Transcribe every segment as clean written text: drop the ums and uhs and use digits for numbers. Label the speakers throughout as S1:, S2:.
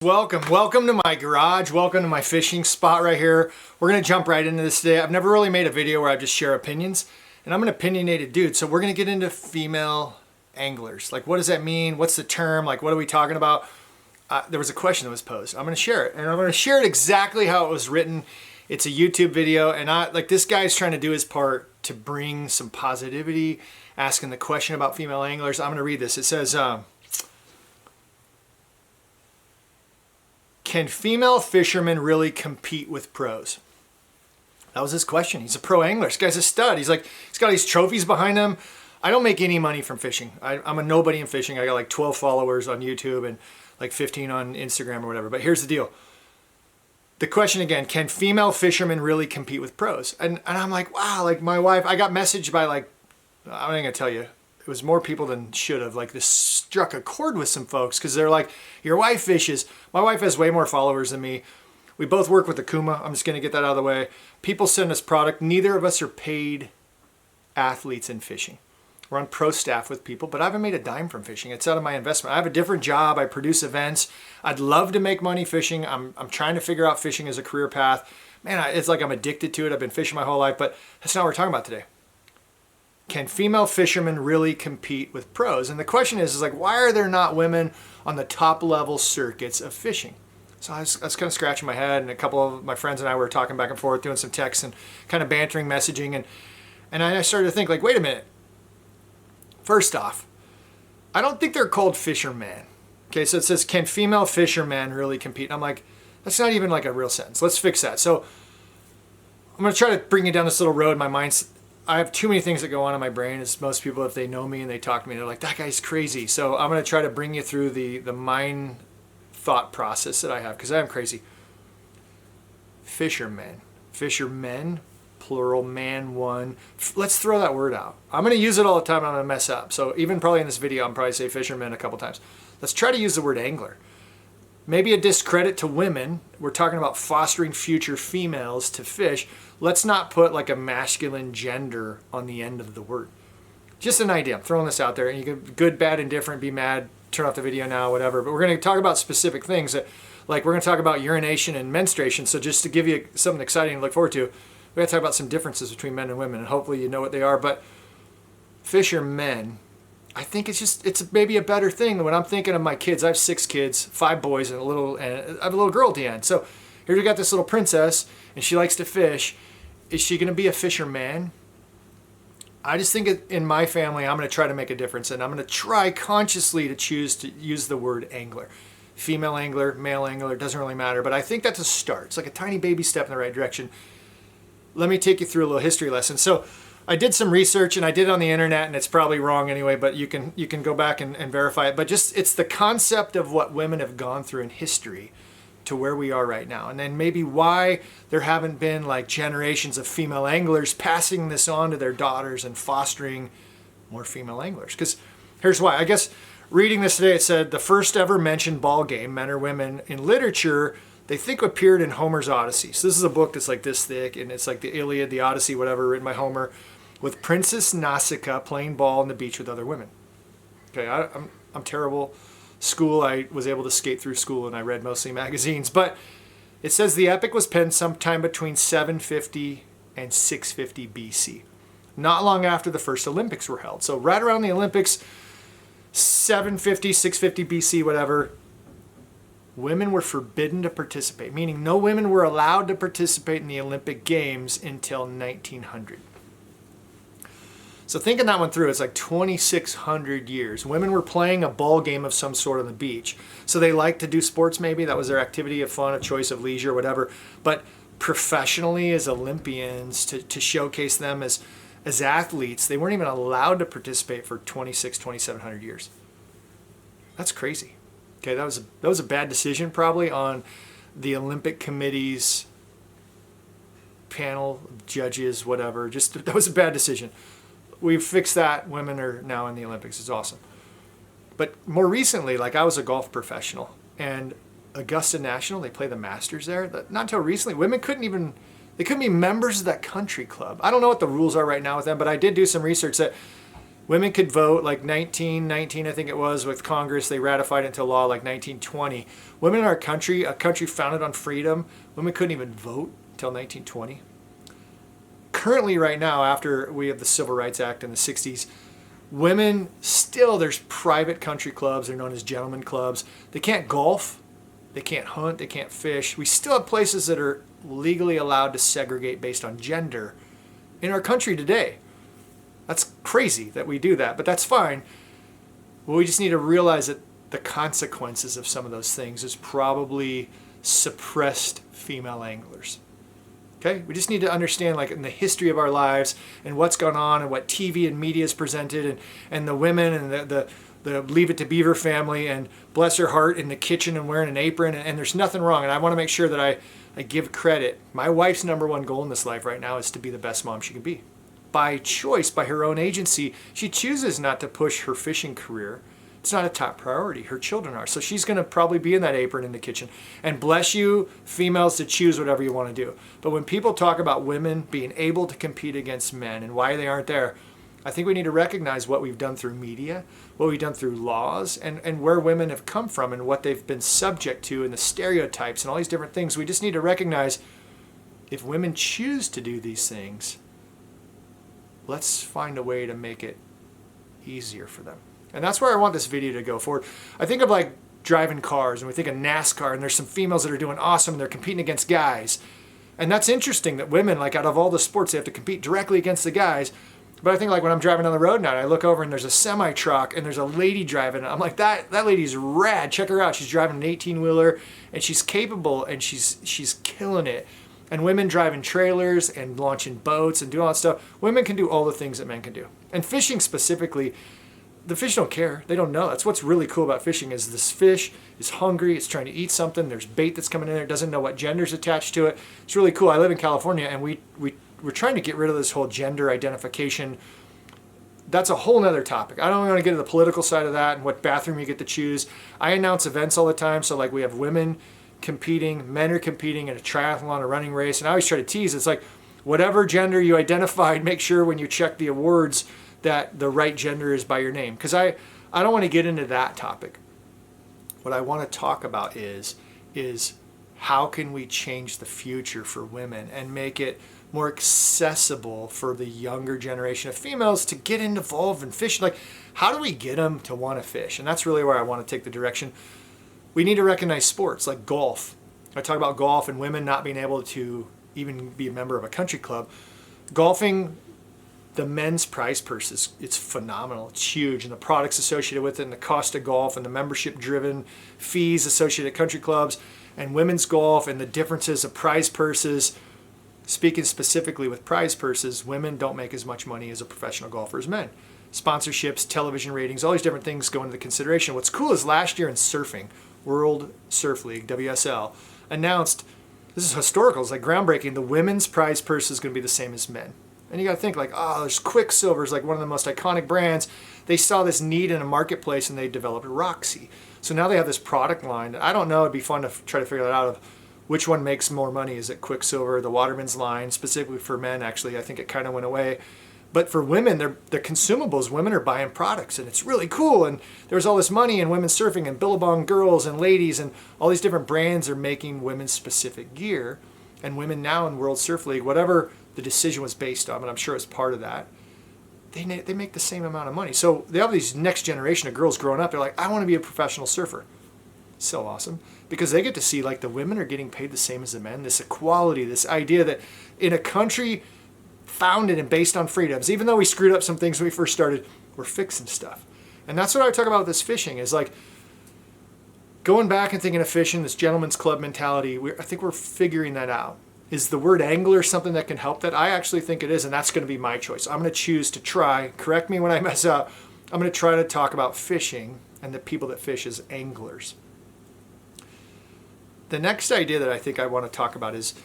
S1: Welcome to my garage. Welcome to my fishing spot right here. We're gonna jump right into this today. I've never really made a video where I just share opinions, and I'm an opinionated dude. So we're gonna get into female anglers. Like, what does that mean? What's the term? Like, what are we talking about? There was a question that was posed. I'm gonna share it, and I'm gonna share it exactly how it was written. It's a YouTube video, and this guy's trying to do his part to bring some positivity, asking the question about female anglers. I'm gonna read this. It says, can female fishermen really compete with pros? That was his question. He's a pro angler. This guy's a stud. He's got these trophies behind him. I don't make any money from fishing. I'm a nobody in fishing. I got like 12 followers on YouTube and like 15 on Instagram or whatever. But here's the deal. The question again, can female fishermen really compete with pros? And I'm like, wow, like my wife, I got messaged by I'm not gonna tell you. It was more people than should have. Like, this struck a chord with some folks because they're like, your wife fishes. My wife has way more followers than me. We both work with the Kuma. I'm just going to get that out of the way. People send us product. Neither of us are paid athletes in fishing. We're on pro staff with people, but I haven't made a dime from fishing. It's out of my investment. I have a different job. I produce events. I'd love to make money fishing. I'm trying to figure out fishing as a career path. Man, it's like I'm addicted to it. I've been fishing my whole life, but that's not what we're talking about today. Can female fishermen really compete with pros? And the question is like, why are there not women on the top level circuits of fishing? So I was kind of scratching my head, and a couple of my friends and I were talking back and forth, doing some texts and kind of bantering, messaging, and I started to think, like, wait a minute. First off, I don't think they're called fishermen. Okay, so it says, can female fishermen really compete? And I'm like, that's not even like a real sentence. Let's fix that. So I'm going to try to bring you down this little road. My mind's, I have too many things that go on in my brain. As most people, if they know me and they talk to me, they're like, that guy's crazy. So I'm going to try to bring you through the mind thought process that I have, because I am crazy. Fishermen. Fishermen, plural, man, one. Let's throw that word out. I'm going to use it all the time and I'm going to mess up. So even probably in this video, I'm probably say fishermen a couple times. Let's try to use the word angler. Maybe a discredit to women. We're talking about fostering future females to fish. Let's not put like a masculine gender on the end of the word. Just an idea. I'm throwing this out there. And you can good, bad, indifferent, be mad, turn off the video now, whatever. But we're going to talk about specific things that, like, we're going to talk about urination and menstruation. So just to give you something exciting to look forward to, we're going to talk about some differences between men and women. And hopefully you know what they are. But fishermen, I think it's maybe a better thing than when I'm thinking of my kids. I have 6 kids, 5 boys, and I have a little girl at the end. So here we got this little princess, and she likes to fish. Is she going to be a fisherman? I just think in my family, I'm going to try to make a difference, and I'm going to try consciously to choose to use the word angler. Female angler, male angler, doesn't really matter, but I think that's a start. It's like a tiny baby step in the right direction. Let me take you through a little history lesson. So I did some research, and I did it on the internet, and it's probably wrong anyway, but you can go back and verify it. But just, it's the concept of what women have gone through in history to where we are right now, and then maybe why there haven't been like generations of female anglers passing this on to their daughters and fostering more female anglers. Because here's why. I guess reading this today, it said the first ever mentioned ball game, men or women, in literature, they think appeared in Homer's Odyssey. So this is a book that's like this thick, and it's like the Iliad, the Odyssey, whatever, written by Homer, with Princess Nausicaa playing ball on the beach with other women. Okay, I'm terrible. School, I was able to skate through school, and I read mostly magazines. But it says the epic was penned sometime between 750 and 650 BC, not long after the first Olympics were held. So right around the Olympics, 750, 650 BC, whatever, women were forbidden to participate, meaning no women were allowed to participate in the Olympic Games until 1900. So thinking that one through, it's like 2,600 years. Women were playing a ball game of some sort on the beach. So they liked to do sports maybe. That was their activity of fun, a choice of leisure, whatever. But professionally as Olympians, to showcase them as athletes, they weren't even allowed to participate for 2,700 years. That's crazy. Okay, that was a bad decision probably on the Olympic Committee's panel, judges, whatever. That was a bad decision. We've fixed that. Women are now in the Olympics. It's awesome. But more recently, like, I was a golf professional, and Augusta National, they play the Masters there. Not until recently, women couldn't be members of that country club. I don't know what the rules are right now with them, but I did do some research that Women could vote like 1919, I think it was, with Congress. They ratified it into law like 1920. Women in our country, a country founded on freedom, women couldn't even vote until 1920. Currently, right now, after we have the Civil Rights Act in the 60s, women still, there's private country clubs. They're known as gentlemen clubs. They can't golf. They can't hunt. They can't fish. We still have places that are legally allowed to segregate based on gender in our country today. That's crazy that we do that, but that's fine. Well, we just need to realize that the consequences of some of those things is probably suppressed female anglers. Okay? We just need to understand, like, in the history of our lives and what's gone on and what TV and media is presented, and the women and the Leave It to Beaver family, and bless her heart, in the kitchen and wearing an apron, and there's nothing wrong. And I want to make sure that I give credit. My wife's number one goal in this life right now is to be the best mom she can be. By choice, by her own agency, she chooses not to push her fishing career. It's not a top priority. Her children are. So she's going to probably be in that apron in the kitchen. And bless you, females, to choose whatever you want to do. But when people talk about women being able to compete against men and why they aren't there, I think we need to recognize what we've done through media, what we've done through laws, and where women have come from and what they've been subject to, and the stereotypes and all these different things. We just need to recognize, if women choose to do these things, let's find a way to make it easier for them. And that's where I want this video to go forward. I think of like driving cars, and we think of NASCAR, and there's some females that are doing awesome and they're competing against guys. And that's interesting that women, like, out of all the sports, they have to compete directly against the guys. But I think, like, when I'm driving on the road now, I look over and there's a semi truck and there's a lady driving. I'm like, that lady's rad. Check her out. She's driving an 18-wheeler and she's capable and she's killing it. And women driving trailers and launching boats and doing all that stuff. Women can do all the things that men can do. And fishing specifically, the fish don't care. They don't know. That's what's really cool about fishing, is this fish is hungry. It's trying to eat something. There's bait that's coming in there. It doesn't know what gender's attached to it. It's really cool. I live in California, and we're trying to get rid of this whole gender identification. That's a whole nother topic. I don't want to get into the political side of that and what bathroom you get to choose. I announce events all the time. So, like, we have women competing, men are competing in a triathlon, a running race. And I always try to tease, it's like, whatever gender you identified, make sure when you check the awards that the right gender is by your name. Because I don't want to get into that topic. What I want to talk about is how can we change the future for women and make it more accessible for the younger generation of females to get involved in fishing. Like, how do we get them to want to fish? And that's really where I want to take the direction. We need to recognize sports like golf. I talk about golf and women not being able to even be a member of a country club. Golfing, the men's prize purse it's phenomenal. It's huge, and the products associated with it, and the cost of golf, and the membership-driven fees associated at country clubs, and women's golf, and the differences of prize purses. Speaking specifically with prize purses, women don't make as much money as a professional golfer as men. Sponsorships, television ratings, all these different things go into consideration. What's cool is last year in surfing, World Surf League, WSL, announced, this is historical, it's like groundbreaking, the women's prize purse is going to be the same as men. And you got to think, like, oh, there's Quicksilver is like one of the most iconic brands. They saw this need in a marketplace and they developed Roxy. So now they have this product line. I don't know, it'd be fun to try to figure that out of which one makes more money. Is it Quicksilver, the Waterman's line, specifically for men? Actually, I think it kind of went away. But for women, they're consumables. Women are buying products, and it's really cool. And there's all this money in women's surfing, and Billabong girls and ladies, and all these different brands are making women's specific gear. And women now in World Surf League, whatever the decision was based on, and I'm sure it's part of that, they make the same amount of money. So they have these next generation of girls growing up. They're like, I want to be a professional surfer. So awesome, because they get to see, like, the women are getting paid the same as the men. This equality, this idea that in a country founded and based on freedoms, even though we screwed up some things when we first started, we're fixing stuff. And that's what I talk about with this fishing, is like going back and thinking of fishing, this gentleman's club mentality. I think we're figuring that out. Is the word angler something that can help that? I actually think it is, and that's going to be my choice. I'm going to choose to try, correct me when I mess up, I'm going to try to talk about fishing and the people that fish as anglers. The next idea that I think I want to talk about is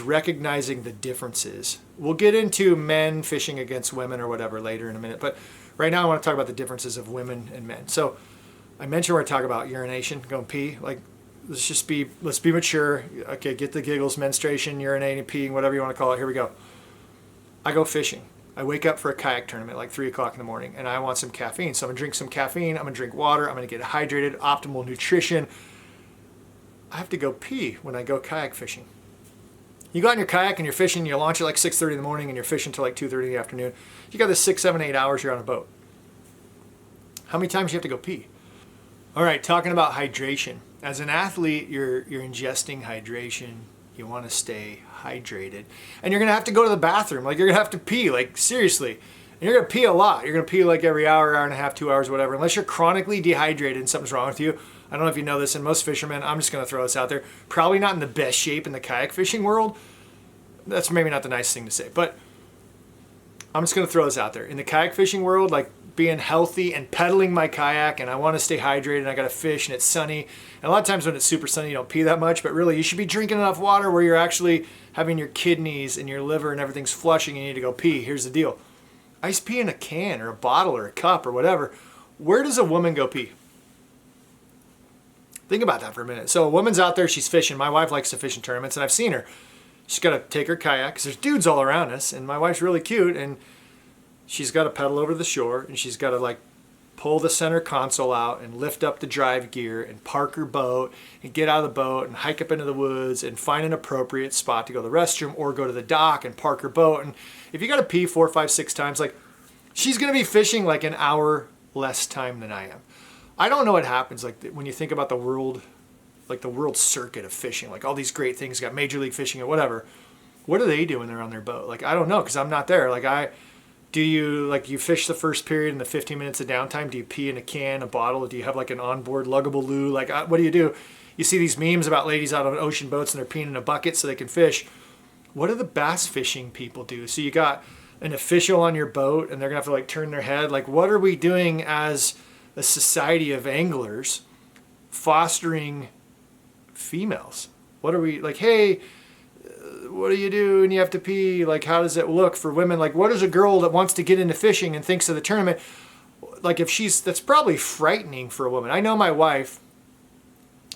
S1: recognizing the differences. We'll get into men fishing against women or whatever later in a minute, but right now I want to talk about the differences of women and men. So I mentioned we're talking about urination, going pee. Like, let's be mature. Okay, get the giggles, menstruation, urinating, peeing, whatever you want to call it. Here we go. I go fishing. I wake up for a kayak tournament like 3 o'clock in the morning and I want some caffeine. So I'm gonna drink some caffeine, I'm gonna drink water, I'm gonna get hydrated, optimal nutrition. I have to go pee when I go kayak fishing. You go out in your kayak and you're fishing, you launch at like 6:30 in the morning and you're fishing till like 2:30 in the afternoon. You got this 6, 7, 8 hours you're on a boat. How many times do you have to go pee? All right, talking about hydration. As an athlete, you're ingesting hydration. You want to stay hydrated. And you're going to have to go to the bathroom. Like, you're going to have to pee. Like, seriously. And you're going to pee a lot. You're going to pee like every hour, hour and a half, 2 hours, whatever. Unless you're chronically dehydrated and something's wrong with you. I don't know if you know this. And most fishermen, I'm just going to throw this out there, probably not in the best shape in the kayak fishing world. That's maybe not the nice thing to say. But I'm just going to throw this out there. In the kayak fishing world, like, being healthy and pedaling my kayak and I want to stay hydrated and I got to fish and it's sunny. And a lot of times when it's super sunny, you don't pee that much, but really you should be drinking enough water where you're actually having your kidneys and your liver and everything's flushing and you need to go pee. Here's the deal. I just pee in a can or a bottle or a cup or whatever. Where does a woman go pee? Think about that for a minute. So a woman's out there, she's fishing. My wife likes to fish in tournaments and I've seen her. She's got to take her kayak because there's dudes all around us and my wife's really cute and she's got to pedal over to the shore and she's got to like pull the center console out and lift up the drive gear and park her boat and get out of the boat and hike up into the woods and find an appropriate spot to go to the restroom or go to the dock and park her boat. And if you got to pee 4, 5, 6 times, like she's going to be fishing like an hour less time than I am. I don't know what happens like when you think about the world, like the world circuit of fishing, like all these great things, got Major League Fishing or whatever. What do they do when they're on their boat? Like, I don't know because I'm not there. Do you fish the first period and the 15 minutes of downtime? Do you pee in a can, a bottle? Do you have like an onboard luggable loo? Like, what do you do? You see these memes about ladies out on ocean boats and they're peeing in a bucket so they can fish. What do the bass fishing people do? So you got an official on your boat and they're gonna have to like turn their head. Like, what are we doing as a society of anglers fostering females? What are we like, hey, what do you do and you have to pee? Like, how does it look for women? Like, what is a girl that wants to get into fishing and thinks of the tournament? Like, that's probably frightening for a woman. I know my wife,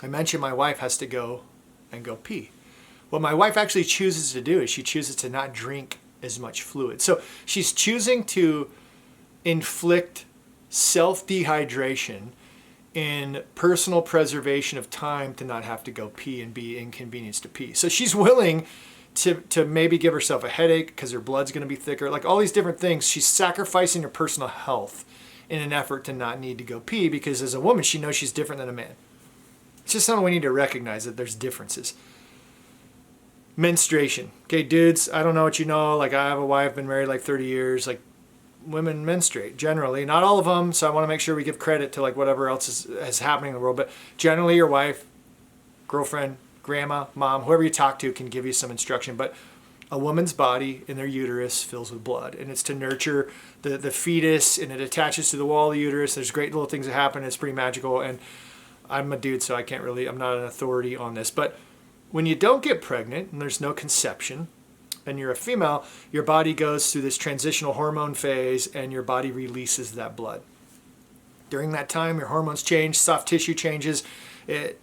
S1: I mentioned my wife has to go and go pee. What my wife actually chooses to do is she chooses to not drink as much fluid. So she's choosing to inflict self-dehydration in personal preservation of time to not have to go pee and be inconvenienced to pee. So she's willing to maybe give herself a headache because her blood's going to be thicker, like all these different things. She's sacrificing her personal health in an effort to not need to go pee because as a woman, she knows she's different than a man. It's just something we need to recognize that there's differences. Menstruation. Okay, dudes, I don't know what you know. Like, I have a wife, been married like 30 years. Like, women menstruate generally, not all of them. So I want to make sure we give credit to like whatever else is happening in the world. But generally, your wife, girlfriend, grandma, mom, whoever you talk to can give you some instruction. But a woman's body in their uterus fills with blood, and it's to nurture the fetus, and it attaches to the wall of the uterus. There's great little things that happen. It's pretty magical. And I'm a dude, so I'm not an authority on this. But when you don't get pregnant and there's no conception, and you're a female, your body goes through this transitional hormone phase and your body releases that blood. During that time, your hormones change, soft tissue changes. It's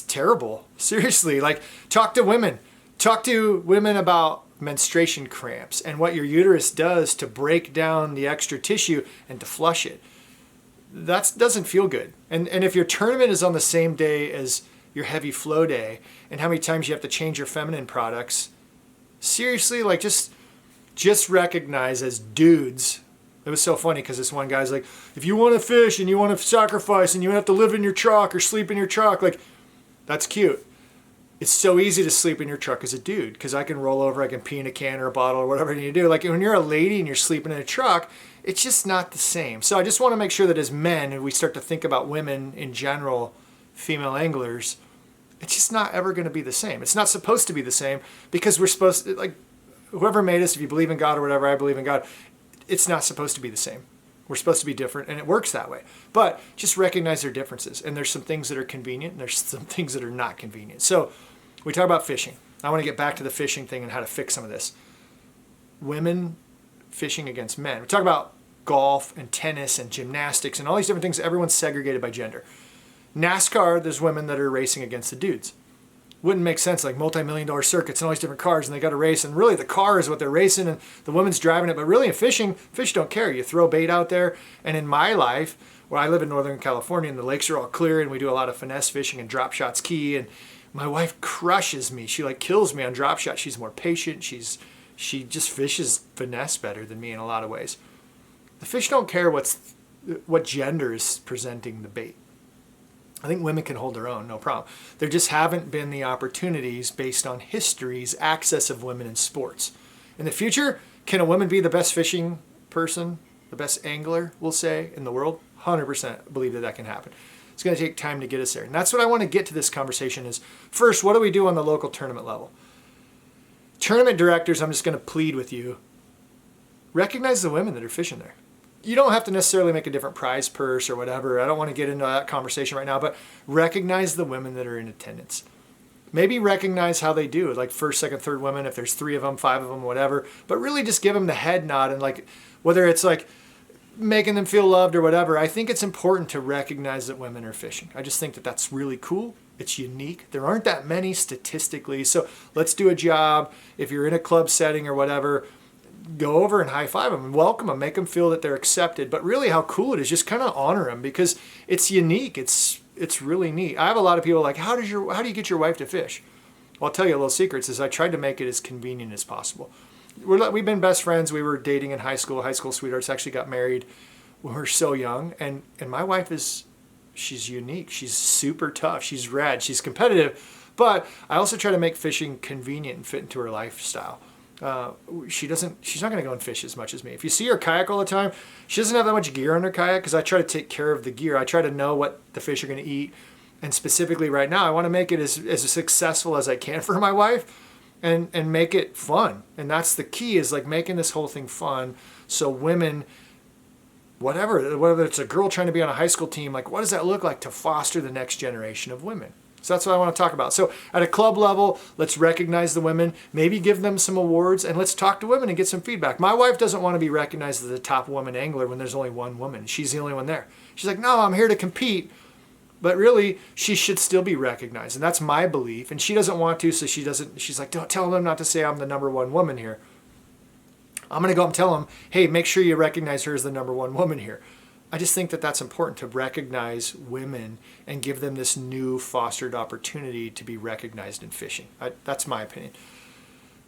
S1: terrible. Seriously, like talk to women about menstruation cramps and what your uterus does to break down the extra tissue and to flush it. That doesn't feel good. And if your tournament is on the same day as your heavy flow day and how many times you have to change your feminine products, seriously, like just recognize as dudes. It was so funny because this one guy's like, if you want to fish and you want to sacrifice and you have to live in your truck or sleep in your truck, like, that's cute. It's so easy to sleep in your truck as a dude because I can roll over, I can pee in a can or a bottle or whatever I need to do. Like, when you're a lady and you're sleeping in a truck, it's just not the same. So I just want to make sure that as men, and we start to think about women in general, female anglers, it's just not ever going to be the same. It's not supposed to be the same because we're supposed to, like, whoever made us, if you believe in God or whatever, I believe in God, it's not supposed to be the same. We're supposed to be different, and it works that way. But just recognize their differences, and there's some things that are convenient, and there's some things that are not convenient. So we talk about fishing. I want to get back to the fishing thing and how to fix some of this. Women fishing against men. We talk about golf and tennis and gymnastics and all these different things. Everyone's segregated by gender. NASCAR, there's women that are racing against the dudes. Wouldn't make sense, like multi-million-dollar circuits and all these different cars, and they got to race, and really the car is what they're racing and the woman's driving it. But really in fishing, fish don't care. You throw bait out there, and in my life, where I live in Northern California and the lakes are all clear and we do a lot of finesse fishing and drop shots key, and my wife crushes me. She like kills me on drop shot. She's more patient. She just fishes finesse better than me in a lot of ways. The fish don't care what gender is presenting the bait. I think women can hold their own, no problem. There just haven't been the opportunities based on history's access of women in sports. In the future, can a woman be the best fishing person, the best angler, we'll say, in the world? 100% believe that can happen. It's going to take time to get us there. And that's what I want to get to this conversation is, first, what do we do on the local tournament level? Tournament directors, I'm just going to plead with you, recognize the women that are fishing there. You don't have to necessarily make a different prize purse or whatever. I don't want to get into that conversation right now, but recognize the women that are in attendance. Maybe recognize how they do, like first, second, third women, if there's 3 of them, 5 of them, whatever, but really just give them the head nod, and like, whether it's like making them feel loved or whatever, I think it's important to recognize that women are fishing. I just think that that's really cool. It's unique. There aren't that many statistically, so let's do a job. If you're in a club setting or whatever, go over and high five them and welcome them, make them feel that they're accepted. But really how cool it is, just kind of honor them because it's unique. It's really neat. I have a lot of people like, how do you get your wife to fish? Well, I'll tell you a little secret is I tried to make it as convenient as possible. We've been best friends. We were dating in high school sweethearts, actually got married when we were so young. And my wife she's unique. She's super tough. She's rad. She's competitive. But I also try to make fishing convenient and fit into her lifestyle. She's not going to go and fish as much as me. If you see her kayak all the time, she doesn't have that much gear on her kayak because I try to take care of the gear. I try to know what the fish are going to eat. And specifically right now, I want to make it as successful as I can for my wife and make it fun. And that's the key, is like making this whole thing fun. So women, whether it's a girl trying to be on a high school team, like what does that look like to foster the next generation of women? So that's what I want to talk about. So at a club level, let's recognize the women, maybe give them some awards, and let's talk to women and get some feedback. My wife doesn't want to be recognized as the top woman angler when there's only one woman. She's the only one there. She's like, no, I'm here to compete. But really, she should still be recognized. And that's my belief. And she doesn't want to, so she's like, don't tell them not to say I'm the number one woman here. I'm going to go and tell them, hey, make sure you recognize her as the number one woman here. I just think that that's important, to recognize women and give them this new fostered opportunity to be recognized in fishing. That's my opinion.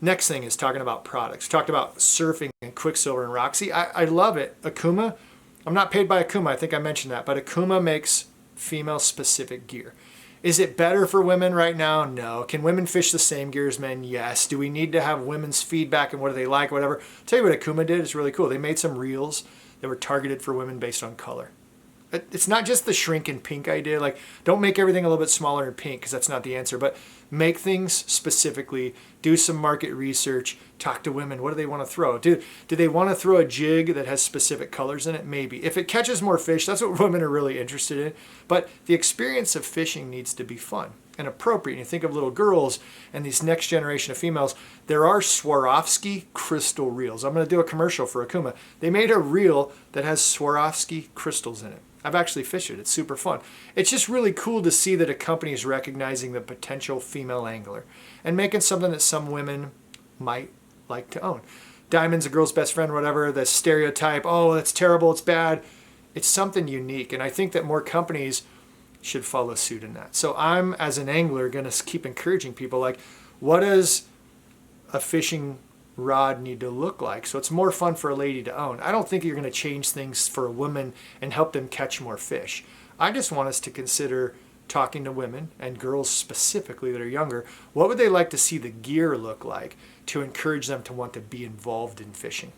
S1: Next thing is talking about products. Talked about surfing and Quicksilver and Roxy. I love it. Akuma, I'm not paid by Akuma. I think I mentioned that. But Akuma makes female-specific gear. Is it better for women right now? No. Can women fish the same gear as men? Yes. Do we need to have women's feedback and what do they like, whatever? I'll tell you what Akuma did. It's really cool. They made some reels that were targeted for women based on color. It's not just the shrink and pink idea. Like, don't make everything a little bit smaller in pink because that's not the answer. But make things specifically. Do some market research. Talk to women. What do they want to throw? Do they want to throw a jig that has specific colors in it? Maybe. If it catches more fish, that's what women are really interested in. But the experience of fishing needs to be fun and appropriate. And you think of little girls and these next generation of females, there are Swarovski crystal reels. I'm going to do a commercial for Akuma. They made a reel that has Swarovski crystals in it. I've actually fished it. It's super fun. It's just really cool to see that a company is recognizing the potential female angler and making something that some women might like to own. Diamond's a girl's best friend, whatever, the stereotype, oh, that's terrible, it's bad. It's something unique. And I think that more companies should follow suit in that. So I'm, as an angler, going to keep encouraging people, like, what does a fishing rod need to look like so it's more fun for a lady to own? I don't think you're going to change things for a woman and help them catch more fish. I just want us to consider talking to women and girls specifically that are younger. What would they like to see the gear look like to encourage them to want to be involved in fishing?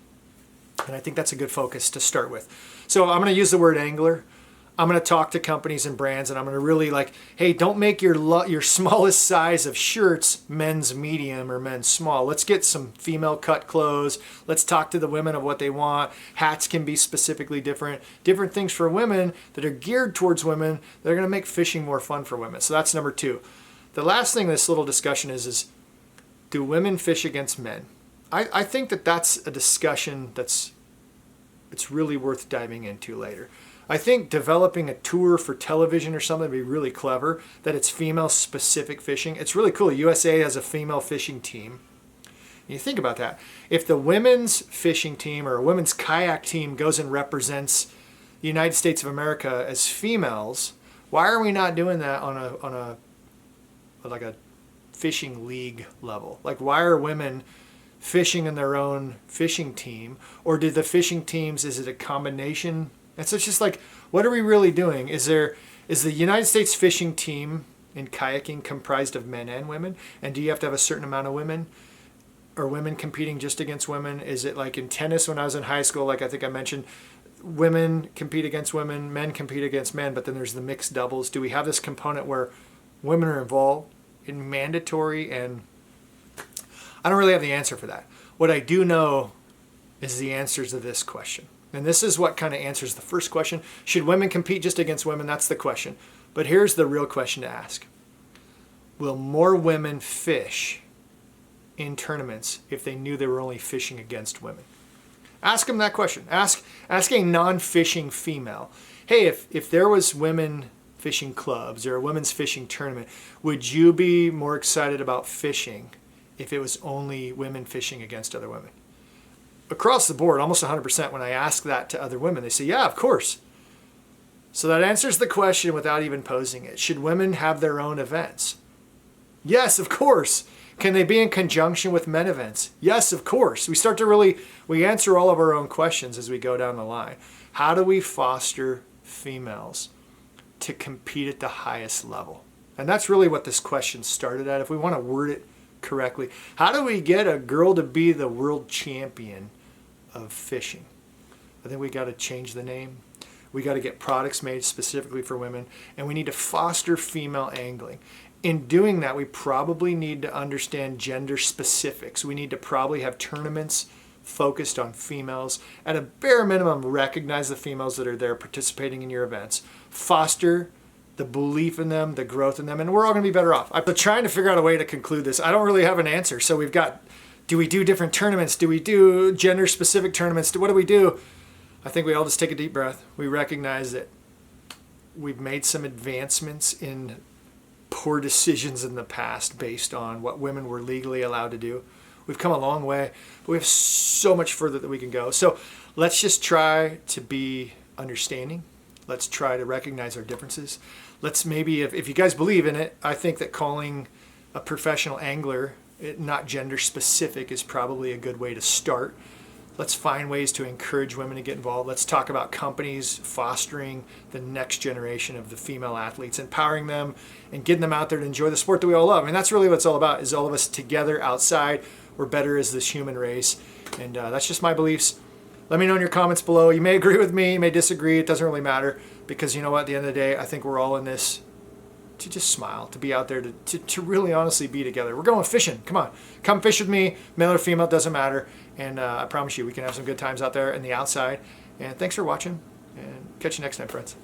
S1: And I think that's a good focus to start with. So I'm going to use the word angler. I'm going to talk to companies and brands, and I'm going to really like, hey, don't make your smallest size of shirts men's medium or men's small. Let's get some female cut clothes. Let's talk to the women of what they want. Hats can be specifically different things for women that are geared towards women that are going to make fishing more fun for women. So that's number 2. The last thing this little discussion is do women fish against men? I think that that's a discussion it's really worth diving into later. I think developing a tour for television or something would be really clever, that it's female-specific fishing. It's really cool. USA has a female fishing team. You think about that. If the women's fishing team or a women's kayak team goes and represents the United States of America as females, why are we not doing that on a like a fishing league level? Like, why are women fishing in their own fishing team? Or did the fishing teams, is it a combination? And so it's just like, what are we really doing? Is the United States fishing team in kayaking comprised of men and women? And do you have to have a certain amount of women? Or women competing just against women? Is it like in tennis when I was in high school, like I think I mentioned, women compete against women, men compete against men, but then there's the mixed doubles. Do we have this component where women are involved in mandatory? And I don't really have the answer for that. What I do know is the answers to this question. And this is what kind of answers the first question. Should women compete just against women? That's the question. But here's the real question to ask. Will more women fish in tournaments if they knew they were only fishing against women? Ask them that question. Ask a non-fishing female, hey, if there was women fishing clubs or a women's fishing tournament, would you be more excited about fishing if it was only women fishing against other women? Across the board, almost 100%, when I ask that to other women, they say, yeah, of course. So that answers the question without even posing it. Should women have their own events? Yes, of course. Can they be in conjunction with men events? Yes, of course. We answer all of our own questions as we go down the line. How do we foster females to compete at the highest level? And that's really what this question started at, if we want to word it correctly. How do we get a girl to be the world champion of fishing? I think we got to change the name. We got to get products made specifically for women, and we need to foster female angling. In doing that, we probably need to understand gender specifics. We need to probably have tournaments focused on females. At a bare minimum, recognize the females that are there participating in your events. Foster the belief in them, the growth in them, and we're all going to be better off. I'm trying to figure out a way to conclude this. I don't really have an answer. So we've got, do we do different tournaments? Do we do gender-specific tournaments? What do we do? I think we all just take a deep breath. We recognize that we've made some advancements in poor decisions in the past based on what women were legally allowed to do. We've come a long way, but we have so much further that we can go. So let's just try to be understanding. Let's try to recognize our differences. Let's maybe, if you guys believe in it, I think that calling a professional angler not gender specific is probably a good way to start. Let's find ways to encourage women to get involved. Let's talk about companies fostering the next generation of the female athletes, empowering them and getting them out there to enjoy the sport that we all love. I mean, that's really what it's all about, is all of us together outside. We're better as this human race. And that's just my beliefs. Let me know in your comments below. You may agree with me, you may disagree. It doesn't really matter, because you know what? At the end of the day, I think we're all in this to just smile, to be out there, to really honestly be together. We're going fishing. Come on. Come fish with me. Male or female, doesn't matter. And I promise you, we can have some good times out there in the outside. And thanks for watching. And catch you next time, friends.